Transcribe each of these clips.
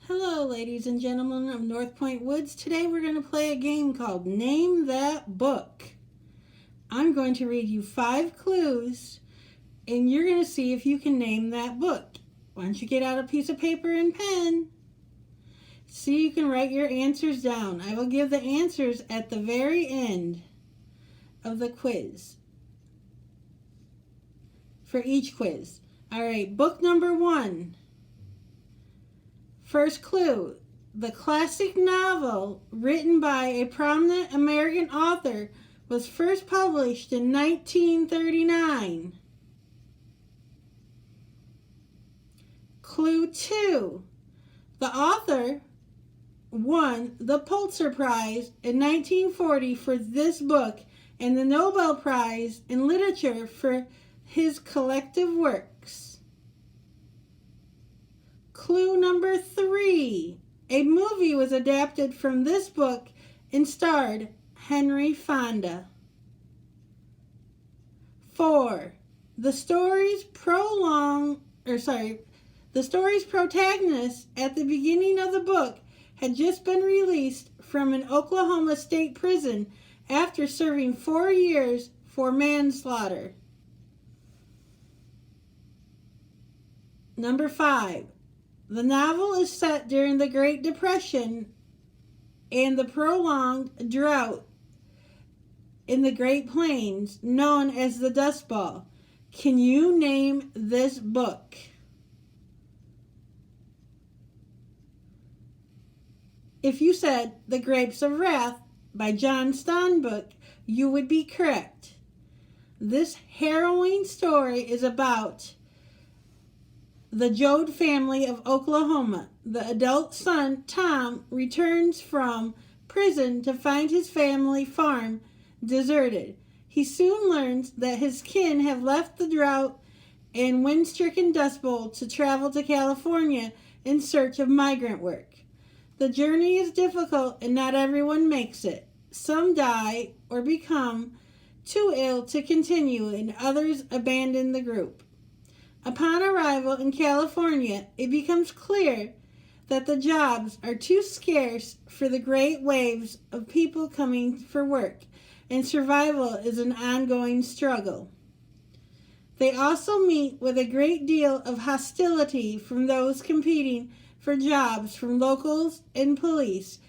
Hello, ladies and gentlemen of North Point Woods. Today we're going to play a game called Name That Book. I'm going to read you 5 clues, and you're going to see if you can name that book. Why don't you get out a piece of paper and pen? See, you can write your answers down. I will give the answers at the very end of the quiz. For each quiz. All right, book number 1. First clue, the classic novel written by a prominent American author was first published in 1939. Clue 2, the author won the Pulitzer Prize in 1940 for this book and the Nobel Prize in Literature for his collective works. Clue number 3. A movie was adapted from this book and starred Henry Fonda. 4. The story's protagonist at the beginning of the book had just been released from an Oklahoma state prison after serving 4 years for manslaughter. Number 5. The novel is set during the Great Depression and the prolonged drought in the Great Plains, known as the Dust Bowl. Can you name this book? If you said The Grapes of Wrath by John Steinbeck, you would be correct. This harrowing story is about the Joad family of Oklahoma. The adult son, Tom, returns from prison to find his family farm deserted. He soon learns that his kin have left the drought and wind-stricken Dust Bowl to travel to California in search of migrant work. The journey is difficult and not everyone makes it. Some die or become too ill to continue, and others abandon the group. Upon arrival in California, it becomes clear that the jobs are too scarce for the great waves of people coming for work, and survival is an ongoing struggle. They also meet with a great deal of hostility from those competing for jobs from locals and police.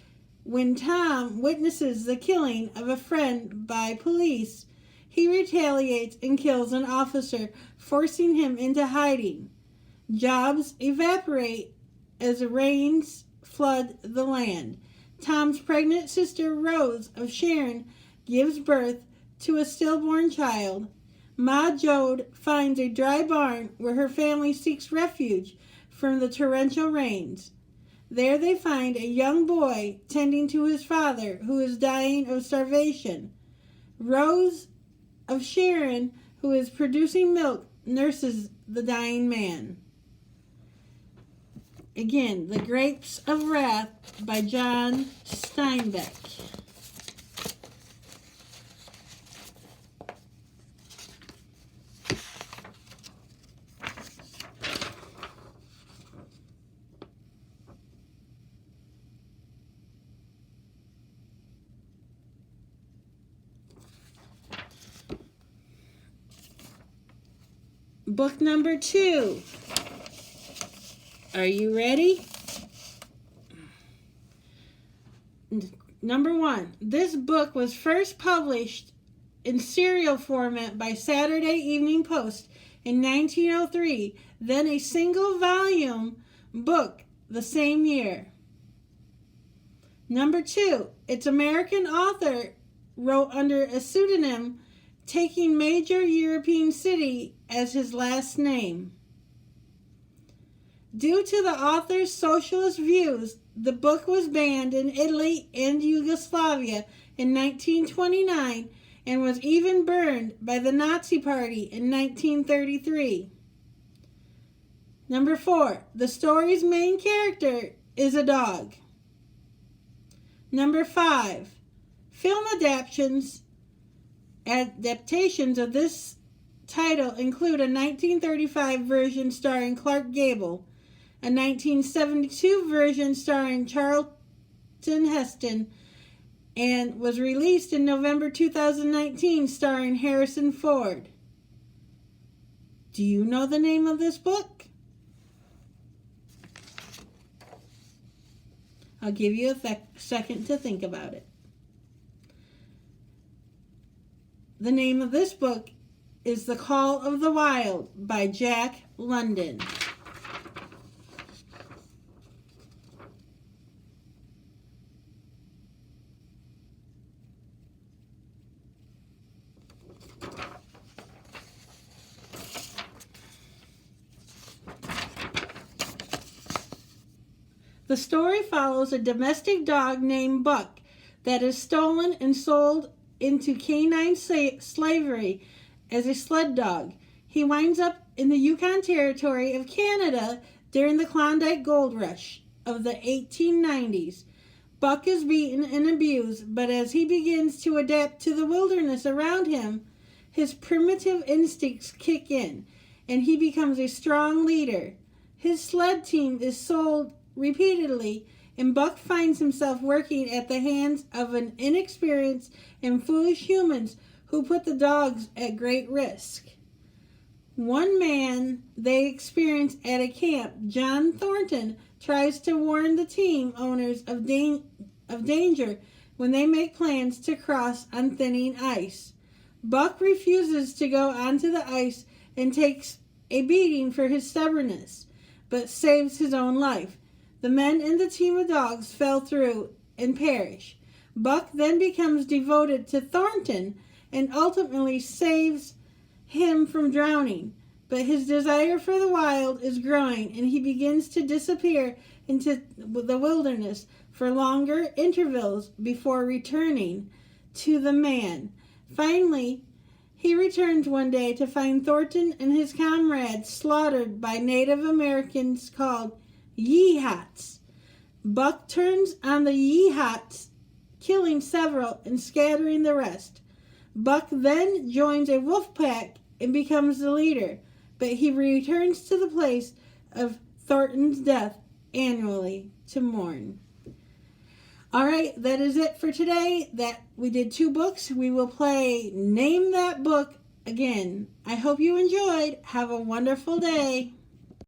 When Tom witnesses the killing of a friend by police, he retaliates and kills an officer, forcing him into hiding. Jobs evaporate as rains flood the land. Tom's pregnant sister, Rose of Sharon, gives birth to a stillborn child. Ma Joad finds a dry barn where her family seeks refuge from the torrential rains. There they find a young boy tending to his father, who is dying of starvation. Rose of Sharon, who is producing milk, nurses the dying man. Again, The Grapes of Wrath by John Steinbeck. Book number 2. Are you ready? Number 1. This book was first published in serial format by Saturday Evening Post in 1903, then a single volume book the same year. Number 2. Its American author wrote under a pseudonym, taking major European city as his last name. Due to the author's socialist views, the book was banned in Italy and Yugoslavia in 1929 and was even burned by the Nazi Party in 1933. Number 4. The story's main character is a dog. Number 5. Film adaptations of this title include a 1935 version starring Clark Gable, a 1972 version starring Charlton Heston, and was released in November 2019 starring Harrison Ford. Do you know the name of this book? I'll give you a second to think about it. The name of this book is The Call of the Wild by Jack London. The story follows a domestic dog named Buck that is stolen and sold into canine slavery as a sled dog. He winds up in the Yukon Territory of Canada during the Klondike Gold Rush of the 1890s. Buck is beaten and abused, but as he begins to adapt to the wilderness around him, his primitive instincts kick in, and he becomes a strong leader. His sled team is sold repeatedly, and Buck finds himself working at the hands of an inexperienced and foolish humans who put the dogs at great risk. One man they experience at a camp, John Thornton, tries to warn the team owners of danger when they make plans to cross on thinning ice. Buck refuses to go onto the ice and takes a beating for his stubbornness, but saves his own life. The men in the team of dogs fell through and perish. Buck then becomes devoted to Thornton and ultimately saves him from drowning. But his desire for the wild is growing, and he begins to disappear into the wilderness for longer intervals before returning to the man. Finally, he returns one day to find Thornton and his comrades slaughtered by Native Americans called Yeehats. Buck turns on the Yeehats, killing several and scattering the rest. Buck then joins a wolf pack and becomes the leader, but he returns to the place of Thornton's death annually to mourn. All right, that is it for today. That we did 2 books. We will play Name That Book again. I hope you enjoyed. Have a wonderful day.